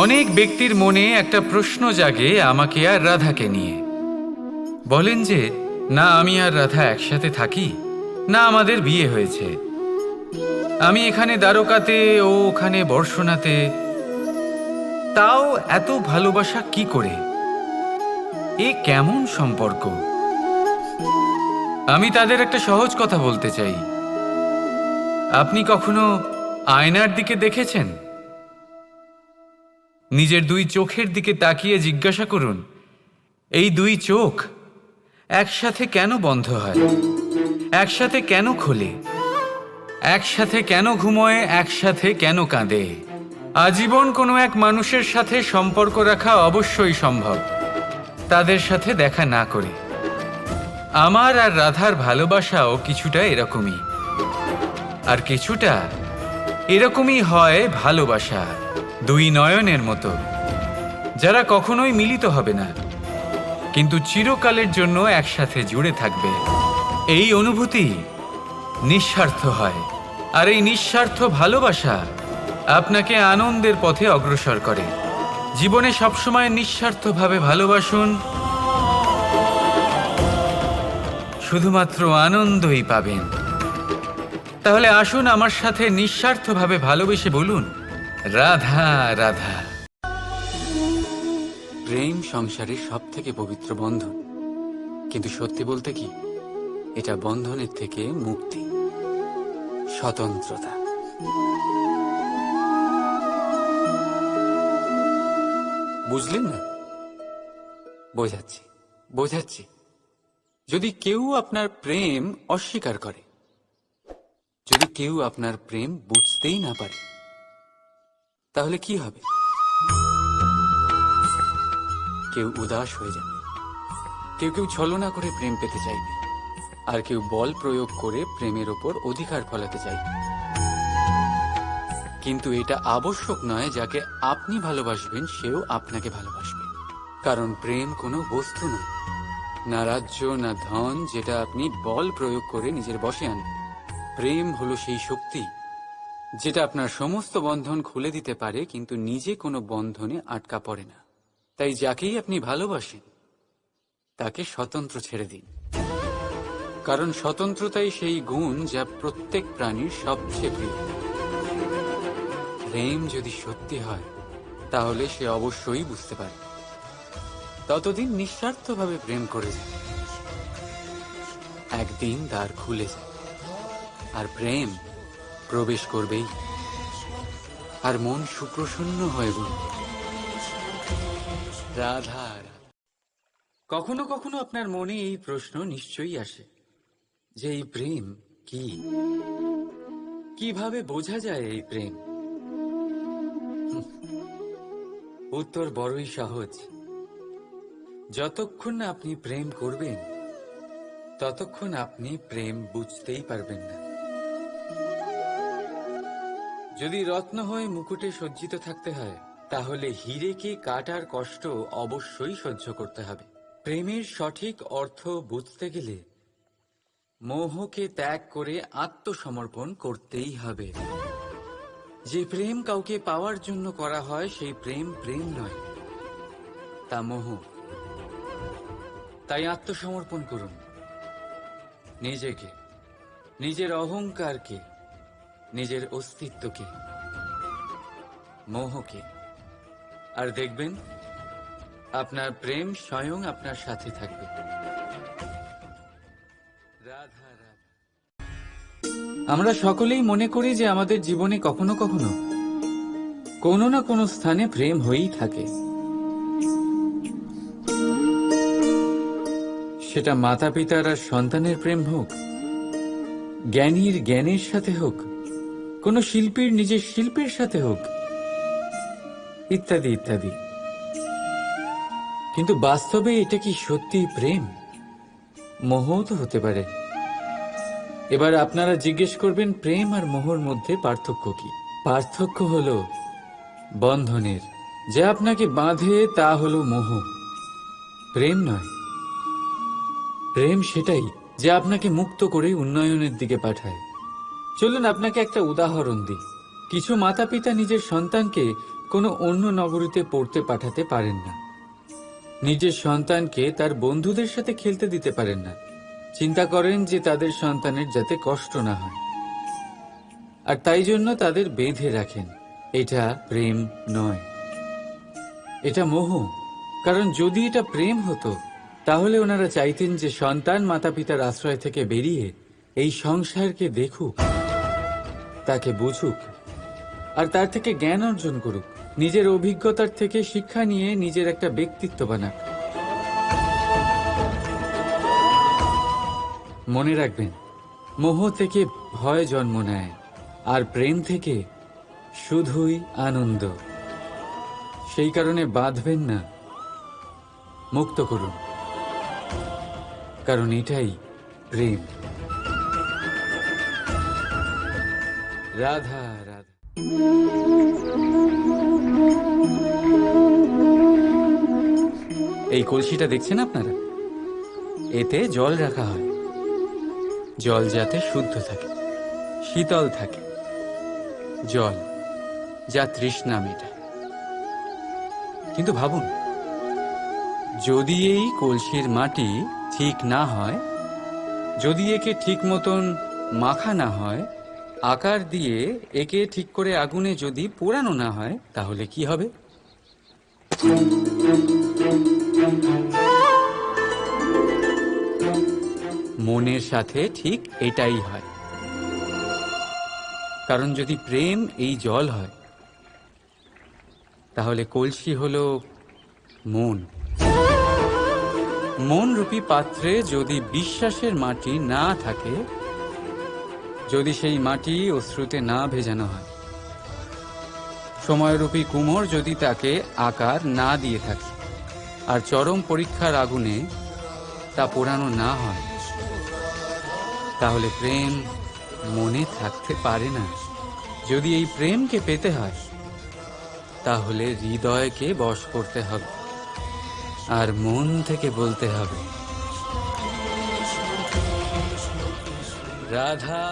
অনেক ব্যক্তির মনে একটা প্রশ্ন জাগে আমাকে আর রাধাকে নিয়ে। বলেন যে না আমি আর রাধা একসাথে থাকি, না আমাদের বিয়ে হয়েছে। আমি এখানে দ্বারকাতে, ও ওখানে বর্ষণাতে, তাও এত ভালোবাসা কি করে? এ কেমন সম্পর্ক? আমি তাদের একটা সহজ কথা বলতে চাই। আপনি কখনো আয়নার দিকে দেখেছেন? নিজের দুই চোখের দিকে তাকিয়ে জিজ্ঞাসা করুন, এই দুই চোখ একসাথে কেন বন্ধ হয়, একসাথে কেন খোলে, একসাথে কেন ঘুমোয়, একসাথে কেন কাঁদে? আজীবন কোনো এক মানুষের সাথে সম্পর্ক রাখা অবশ্যই সম্ভব, তাদের সাথে দেখা না করে। আমার আর রাধার ভালোবাসাও কিছুটা এরকমই, আর কিছুটা এরকমই হয় ভালোবাসা দুই নয়নের মতো, যারা কখনোই মিলিত হবে না, কিন্তু চিরকালের জন্য একসাথে জুড়ে থাকবে। এই অনুভূতি নিঃস্বার্থ হয়, আর এই নিঃস্বার্থ ভালোবাসা আপনাকে আনন্দের পথে অগ্রসর করে। জীবনে সবসময় নিঃস্বার্থভাবে ভালোবাসুন, শুধুমাত্র আনন্দই পাবেন। তাহলে আসুন আমার সাথে নিঃস্বার্থভাবে ভালোবেসে বলুন, রাধা রাধা। প্রেম সংসারের সব থেকে পবিত্র বন্ধন, কিন্তু সত্যি বলতে কি, এটা বন্ধনের থেকে মুক্তি, স্বতন্ত্রতা। বুঝলেন না? বোঝাচ্ছি বোঝাচ্ছি। যদি কেউ আপনার প্রেম অস্বীকার করে, যদি কেউ আপনার প্রেম বুঝতেই না পারে, তাহলে কি হবে? কেউ উদাস হয়ে যাবে, কেউ কেউ ছলনা করে প্রেম পেতে চাইবে, আর কেউ বল প্রয়োগ করে প্রেমের ওপর অধিকার ফলাতে চাইবে। কিন্তু এটা আবশ্যক নয় যাকে আপনি ভালোবাসবেন সেও আপনাকে ভালোবাসবে, কারণ প্রেম কোনো বস্তু নয়, না রাজ্য না ধন যেটা আপনি বল প্রয়োগ করে নিজের বশে আনবেন। প্রেম হলো সেই শক্তি যেটা আপনার সমস্ত বন্ধন খুলে দিতে পারে, কিন্তু নিজে কোনো বন্ধনে আটকা পড়ে না। তাই যাকেই আপনি ভালোবাসেন তাকে স্বতন্ত্র ছেড়ে দিন, কারণ স্বতন্ত্রতাই সেই গুণ যা প্রত্যেক প্রাণীর সবচেয়ে প্রিয়। প্রেম যদি সত্যি হয় তাহলে সে অবশ্যই বুঝতে পারে। ততদিন নিঃস্বার্থভাবে প্রেম করে যায়, একদিন দ্বার খুলে যায়, আর প্রেম প্রবেশ করবেই, আর মন সুপ্রসন্ন হয়ে বলবে, রাধা রাধা। কখনো কখনো আপনার মনে এই প্রশ্ন নিশ্চয়ই আসে যে এই প্রেম কি, কিভাবে বোঝা যায় এই প্রেম? উত্তর বড়ই সহজ। যতক্ষণ না আপনি প্রেম করবেন ততক্ষণ আপনি প্রেম বুঝতেই পারবেন না। যদি রত্ন হয়ে মুকুটে সজ্জিত থাকতে হয়, তাহলে হীরেকে কাটার কষ্ট অবশ্যই সহ্য করতে হবে। প্রেমের সঠিক অর্থ বুঝতে গেলে মোহকে ত্যাগ করে আত্মসমর্পণ করতেই হবে। যে প্রেম কাউকে পাওয়ার জন্য করা হয় সেই প্রেম প্রেম নয়, তা মোহ। তাই আত্মসমর্পণ করুন, নিজেকে, নিজের অহংকারকে, নিজের অস্তিত্বকে, মোহকে, আর দেখবেন আপনার প্রেম স্বয়ং আপনার সাথে থাকবে। রাধা রাধা। আমরা সকলেই মনে করি যে আমাদের জীবনে কখনো কখনো কোনো না কোনো স্থানে প্রেম হয়েই থাকে। সেটা মাতা পিতার আর সন্তানের প্রেম হোক, জ্ঞানীর জ্ঞানের সাথে হোক, কোনো শিল্পীর নিজের শিল্পের সাথে হোক, ইত্যাদি ইত্যাদি। কিন্তু বাস্তবে এটা কি সত্যি প্রেম? মোহও তো হতে পারে। এবার আপনারা জিজ্ঞেস করবেন, প্রেম আর মোহর মধ্যে পার্থক্য কি? পার্থক্য হলো বন্ধনের। যে আপনাকে বাঁধে তা হলো মোহ, প্রেম নয়। প্রেম সেটাই যে আপনাকে মুক্ত করে উন্নয়নের দিকে পাঠায়। চলুন আপনাকে একটা উদাহরণ দিই। কিছু মাতা পিতা নিজের সন্তানকে কোনো অন্য নগরীতে পড়তে পাঠাতে পারেন না। নিজের সন্তানকে তার বন্ধুদের সাথে খেলতে দিতে পারেন না। চিন্তা করেন যে তাদের সন্তানের যাতে কষ্ট না হয়, আর তাই জন্য তাদের বেঁধে রাখেন। এটা প্রেম নয়, এটা মোহ। কারণ যদি এটা প্রেম হতো তাহলে ওনারা চাইতেন যে সন্তান মাতা পিতার আশ্রয় থেকে বেরিয়ে এই সংসারকে দেখুক, তাকে বুঝুক, আর তার থেকে জ্ঞান অর্জন করুক, নিজের অভিজ্ঞতার থেকে শিক্ষা নিয়ে নিজের একটা ব্যক্তিত্ব বানাক। মনে রাখবেন, মোহ থেকে ভয় জন্ম নেয়, আর প্রেম থেকে শুধুই আনন্দ। সেই কারণে বাঁধবেন না, মুক্ত করুন, কারণ এটাই প্রেম। রাধা রাধা। এই কলসিটা দেখছেন আপনারা, এতে জল রাখা হয়। জল যাতে শুদ্ধ থাকে, শীতল থাকে, জল যা তৃষ্ণা মেটায়। কিন্তু ভাবুন, যদি এই কলসির মাটি ঠিক না হয়, যদি একে ঠিক মতন মাখা না হয়, আকার দিয়ে একে ঠিক করে আগুনে যদি পোড়ানো না হয়, তাহলে কি হবে? মনের সাথে ঠিক এটাই হয়। কারণ যদি প্রেম এই জল হয়, তাহলে কলসি হলো মন। মন রূপী পাত্রে যদি বিশ্বাসের মাটি না থাকে, যদি সেই মাটি অশ্রুতে না ভেজানো হয়, সময়রূপী কুমোর যদি তাকে আকার না দিয়ে থাকে, আর চরম পরীক্ষার আগুনে তা পোড়ানো না হয়, তাহলে প্রেম মনে থাকতে পারে না। যদি এই প্রেমকে পেতে হয়, তাহলে হৃদয়কে বশ করতে হবে, আর মন থেকে বলতে হবে রাধা